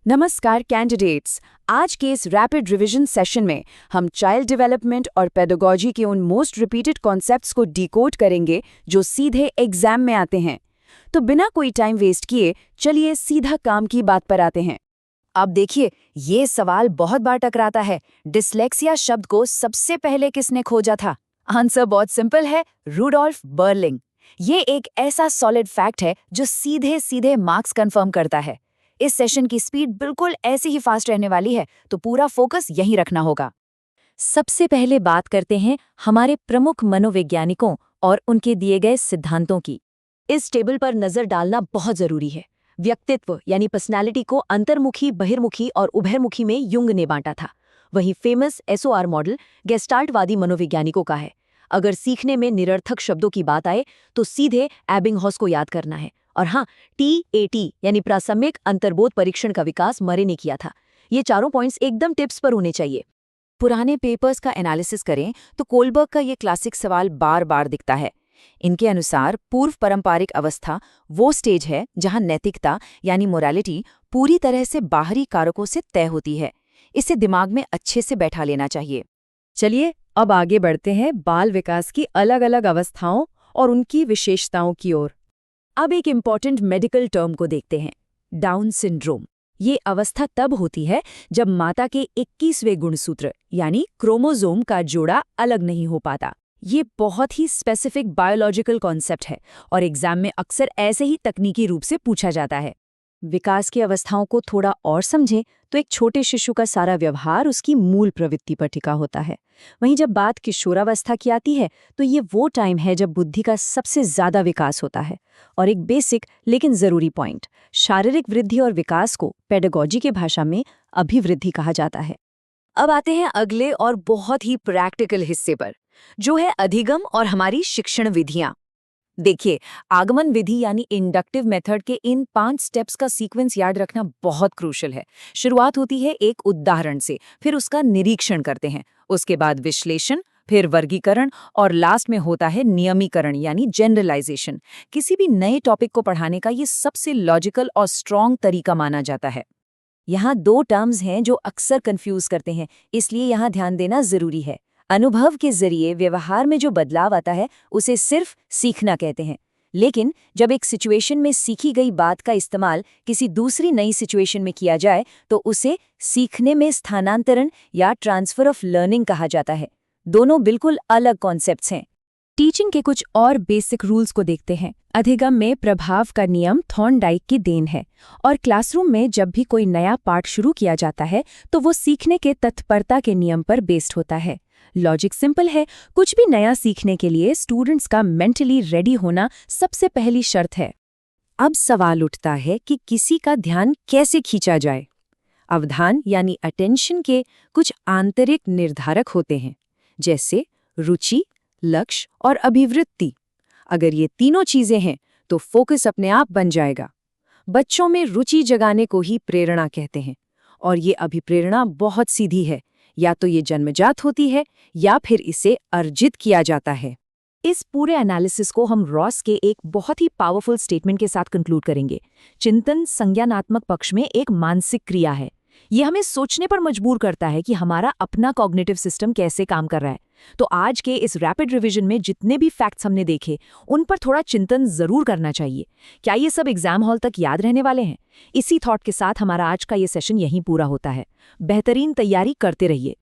नमस्कार कैंडिडेट्स। आज के इस रैपिड रिवीजन सेशन में हम चाइल्ड डेवलपमेंट और पेडागोजी के उन मोस्ट रिपीटेड कॉन्सेप्ट्स को डिकोड करेंगे जो सीधे एग्जाम में आते हैं। तो बिना कोई टाइम वेस्ट किए चलिए सीधा काम की बात पर आते हैं। अब देखिए, ये सवाल बहुत बार टकराता है, डिसलेक्सिया शब्द को सबसे पहले किसने खोजा था? आंसर बहुत सिंपल है, रूडोल्फ बर्लिंग। ये एक ऐसा सॉलिड फैक्ट है जो सीधे सीधे मार्क्स कंफर्म करता है। इस सेशन की स्पीड बिल्कुल ऐसी ही फास्ट रहने वाली है, तो पूरा फोकस यहीं रखना होगा। सबसे पहले बात करते हैं हमारे प्रमुख मनोवैज्ञानिकों और उनके दिए गए सिद्धांतों की। इस टेबल पर नजर डालना बहुत जरूरी है। व्यक्तित्व यानी पर्सनालिटी को अंतर्मुखी, बहिर्मुखी और उभयमुखी में युंग ने बांटा था। वहीं फेमस एसओआर मॉडल गेस्टाल्टवादी मनोवैज्ञानिकों का है। अगर सीखने में निरर्थक शब्दों की बात आए तो सीधे एबिंगहॉस को याद करना है। और हाँ, टीएटी यानी प्रासंगिक अंतर्बोध परीक्षण का विकास मरे ने किया था। ये चारों पॉइंट्स एकदम टिप्स पर होने चाहिए। पुराने पेपर्स का एनालिसिस करें तो कोलबर्ग का ये क्लासिक सवाल बार बार दिखता है। इनके अनुसार पूर्व पारंपरिक अवस्था वो स्टेज है जहां नैतिकता यानी मोरालिटी पूरी तरह से बाहरी कारकों से तय होती है। इसे दिमाग में अच्छे से बैठा लेना चाहिए। चलिए अब आगे बढ़ते हैं बाल विकास की अलग अलग अवस्थाओं और उनकी विशेषताओं की ओर। अब एक इम्पॉर्टेंट मेडिकल टर्म को देखते हैं, डाउन सिंड्रोम। ये अवस्था तब होती है जब माता के 21वें गुणसूत्र यानी क्रोमोसोम का जोड़ा अलग नहीं हो पाता। ये बहुत ही स्पेसिफिक बायोलॉजिकल कॉन्सेप्ट है और एग्जाम में अक्सर ऐसे ही तकनीकी रूप से पूछा जाता है। विकास की अवस्थाओं को थोड़ा और समझें तो एक छोटे शिशु का सारा व्यवहार उसकी मूल प्रवृत्ति पर टिका होता है। वहीं जब बात किशोरावस्था की आती है तो ये वो टाइम है जब बुद्धि का सबसे ज्यादा विकास होता है। और एक बेसिक लेकिन जरूरी पॉइंट, शारीरिक वृद्धि और विकास को पेडागोजी के भाषा में अभिवृद्धि कहा जाता है। अब आते हैं अगले और बहुत ही प्रैक्टिकल हिस्से पर, जो है अधिगम और हमारी शिक्षण विधियां। देखिए, आगमन विधि यानी इंडक्टिव मेथड के इन 5 स्टेप्स का सीक्वेंस याद रखना बहुत क्रूशल है। शुरुआत होती है एक उदाहरण से, फिर उसका निरीक्षण करते हैं, उसके बाद विश्लेषण, फिर वर्गीकरण और लास्ट में होता है नियमीकरण यानी जनरलाइजेशन। किसी भी नए टॉपिक को पढ़ाने का ये सबसे लॉजिकल और स्ट्रॉन्ग तरीका माना जाता है। यहाँ 2 टर्म्स हैं जो अक्सर कंफ्यूज करते हैं, इसलिए यहाँ ध्यान देना जरूरी है। अनुभव के जरिए व्यवहार में जो बदलाव आता है उसे सिर्फ सीखना कहते हैं, लेकिन जब एक सिचुएशन में सीखी गई बात का इस्तेमाल किसी दूसरी नई सिचुएशन में किया जाए तो उसे सीखने में स्थानांतरण या ट्रांसफर ऑफ लर्निंग कहा जाता है। दोनों बिल्कुल अलग कॉन्सेप्ट्स हैं। टीचिंग के कुछ और बेसिक रूल्स को देखते हैं। अधिगम में प्रभाव का नियम थॉर्नडाइक की देन है और क्लासरूम में जब भी कोई नया पाठ शुरू किया जाता है तो वो सीखने के तत्परता के नियम पर बेस्ड होता है। लॉजिक सिंपल है, कुछ भी नया सीखने के लिए स्टूडेंट्स का मेंटली रेडी होना सबसे पहली शर्त है। अब सवाल उठता है कि किसी का ध्यान कैसे खींचा जाए। अवधान यानी अटेंशन के कुछ आंतरिक निर्धारक होते हैं, जैसे रुचि, लक्ष्य और अभिवृत्ति। अगर ये तीनों चीजें हैं तो फोकस अपने आप बन जाएगा। बच्चों में रुचि जगाने को ही प्रेरणा कहते हैं और ये अभिप्रेरणा बहुत सीधी है, या तो ये जन्मजात होती है या फिर इसे अर्जित किया जाता है। इस पूरे एनालिसिस को हम रॉस के एक बहुत ही पावरफुल स्टेटमेंट के साथ कंक्लूड करेंगे। चिंतन संज्ञानात्मक पक्ष में एक मानसिक क्रिया है। ये हमें सोचने पर मजबूर करता है कि हमारा अपना कॉग्निटिव सिस्टम कैसे काम कर रहा है। तो आज के इस रैपिड रिवीजन में जितने भी फैक्ट्स हमने देखे उन पर थोड़ा चिंतन जरूर करना चाहिए। क्या ये सब एग्जाम हॉल तक याद रहने वाले हैं? इसी थॉट के साथ हमारा आज का ये सेशन यहीं पूरा होता है। बेहतरीन तैयारी करते रहिए।